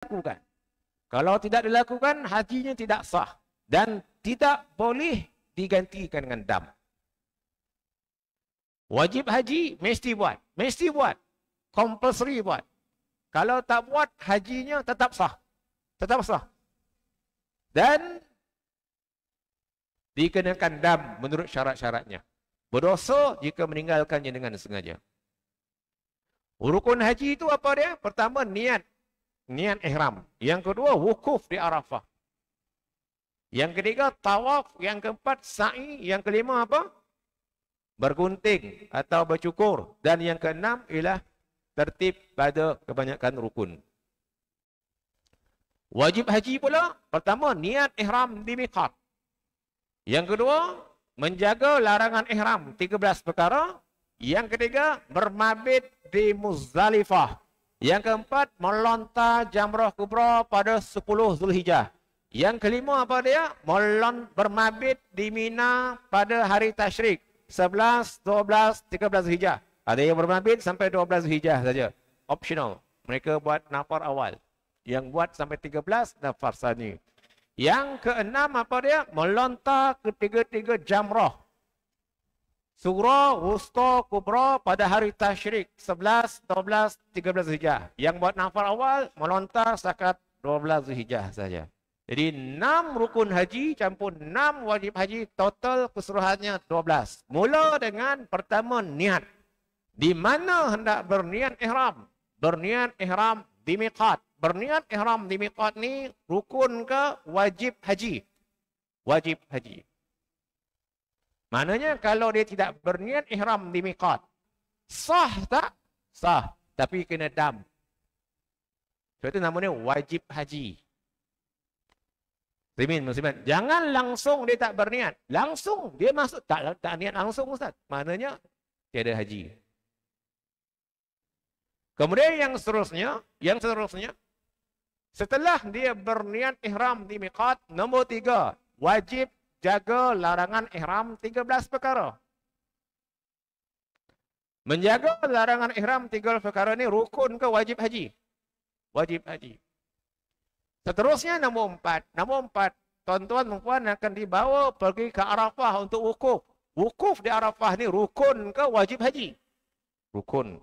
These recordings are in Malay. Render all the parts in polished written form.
dilakukan. Kalau tidak dilakukan, hajinya tidak sah. Dan tidak boleh digantikan dengan dam. Wajib haji, mesti buat. Mesti buat. Compulsory buat. Kalau tak buat, hajinya tetap sah. Tetap sah. Dan dikenakan dam menurut syarat-syaratnya. Berdosa jika meninggalkannya dengan sengaja. Rukun haji itu apa dia? Pertama, niat. Niat ihram. Yang kedua, wukuf di Arafah. Yang ketiga, tawaf. Yang keempat, sa'i. Yang kelima apa? Bergunting atau bercukur. Dan yang keenam ialah tertib pada kebanyakan rukun. Wajib haji pula, pertama, niat ihram di miqat. Yang kedua, menjaga larangan ihram 13 perkara. Yang ketiga, bermabit di Muzdalifah. Yang keempat, melontar jamrah kubra pada 10 Zulhijjah. Yang kelima apa dia? Bermabit di Mina pada hari tasyrik. 11, 12, 13 Zulhijjah. Ada yang bermabit sampai 12 Zulhijjah saja. Optional. Mereka buat nafar awal. Yang buat sampai 13, nafar sani. Yang keenam apa dia? Melontar ketiga-tiga jamrah. Sughra, wusta, kubra pada hari tasyrik. 11, 12, 13 Zulhijjah. Yang buat nafar awal, melontar setakat 12 Zulhijjah saja. Jadi 6 rukun haji campur 6 wajib haji, total keseluruhannya 12. Mula dengan pertama niat. Di mana hendak berniat ihram? Berniat ihram di miqat. Berniat ihram di miqat ni rukun ke wajib haji? Wajib haji. Maknanya kalau dia tidak berniat ihram di miqat, sah tak? Sah. Tapi kena dam. Sebab itu namanya wajib haji. Muslimin. Jangan langsung dia tak berniat. Langsung dia masuk. Tak niat langsung Ustaz. Maknanya tiada haji. Kemudian yang seterusnya. Setelah dia berniat ihram di miqat, nombor 3. Wajib jaga larangan ihram 13 perkara. Menjaga larangan ihram 13 perkara ni rukun ke wajib haji? Wajib haji. Seterusnya nombor 4. Nombor 4. Tuan-tuan dan puan akan dibawa pergi ke Arafah untuk wukuf. Wukuf di Arafah ni rukun ke wajib haji? Rukun.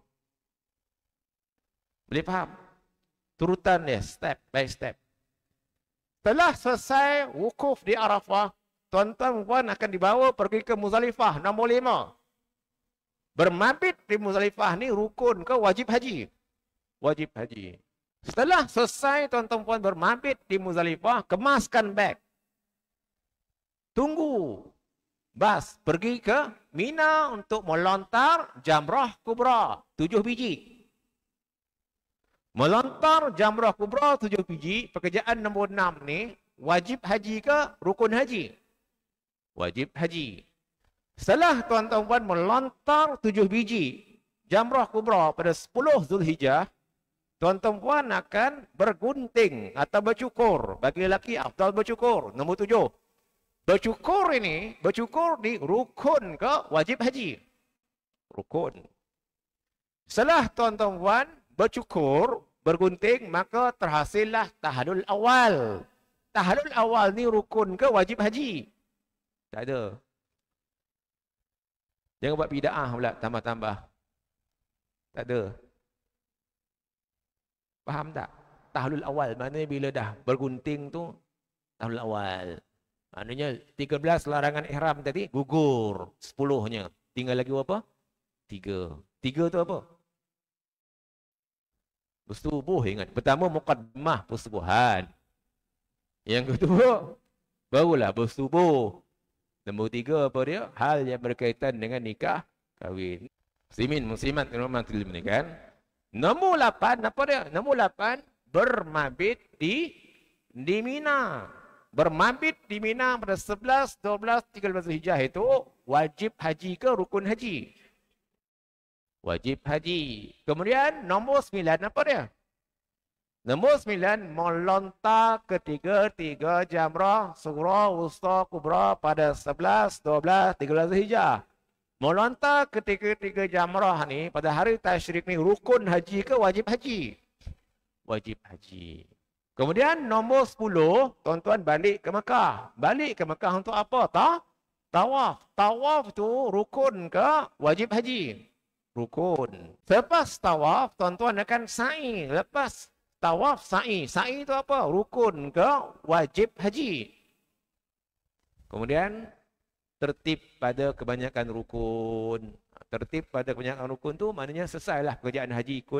Boleh faham? Turutan dia, step by step. Setelah selesai wukuf di Arafah, tuan-tuan dan puan akan dibawa pergi ke Muzdalifah. Nombor 5. Bermabit di Muzdalifah ni rukun ke wajib haji? Wajib haji. Setelah selesai tuan-tuan puan bermabit di Muzdalifah, kemaskan beg. Tunggu bas pergi ke Mina untuk melontar jamrah kubra 7 biji. Melontar jamrah kubra 7 biji, pekerjaan nombor 6 ni wajib haji ke rukun haji? Wajib haji. Setelah tuan-tuan puan melontar 7 biji jamrah kubra pada 10 Zulhijjah, tuan-tuan puan akan bergunting atau bercukur. Bagi lelaki, afdal bercukur. Nombor 7. Bercukur di rukun ke wajib haji? Rukun. Setelah tuan-tuan puan bercukur, bergunting, maka terhasillah tahallul awal. Tahallul awal ni rukun ke wajib haji? Tak ada. Jangan buat bid'ah pula, tambah-tambah. Tak ada. Faham tak? Tahallul awal. Maknanya bila dah bergunting tu, tahallul awal. Maknanya 13 larangan ihram tadi, gugur 10-nya. Tinggal lagi apa? 3. 3 tu apa? Bersubuh, ingat. Pertama, muqaddimah persubuhan. Yang kedua, barulah bersubuh. Nombor 3 apa dia? Hal yang berkaitan dengan nikah, kahwin. Muslimin, muslimat, kan? Nombor 8, apa dia? Nombor 8, bermabit di Mina. Bermabit di Mina pada 11, 12, 13 Hijrah itu wajib haji ke rukun haji? Wajib haji. Kemudian nombor 9 apa dia? Nombor 9, melontar ketiga-tiga jamrah sughra, wusta, kubra pada 11, 12, 13 Hijrah. Melontar ketiga-tiga jamrah ni pada hari tasyrik ni rukun haji ke wajib haji? Wajib haji. Kemudian nombor 10, tuan-tuan balik ke Mekah. Balik ke Mekah untuk apa? Tawaf. Tawaf tu rukun ke wajib haji? Rukun. Selepas tawaf, tuan-tuan akan sa'i. Lepas tawaf, sa'i. Sa'i itu apa? Rukun ke wajib haji. Kemudian tertib pada kebanyakan rukun. Tertib pada kebanyakan rukun tu maknanya selesailah pekerjaan haji ikut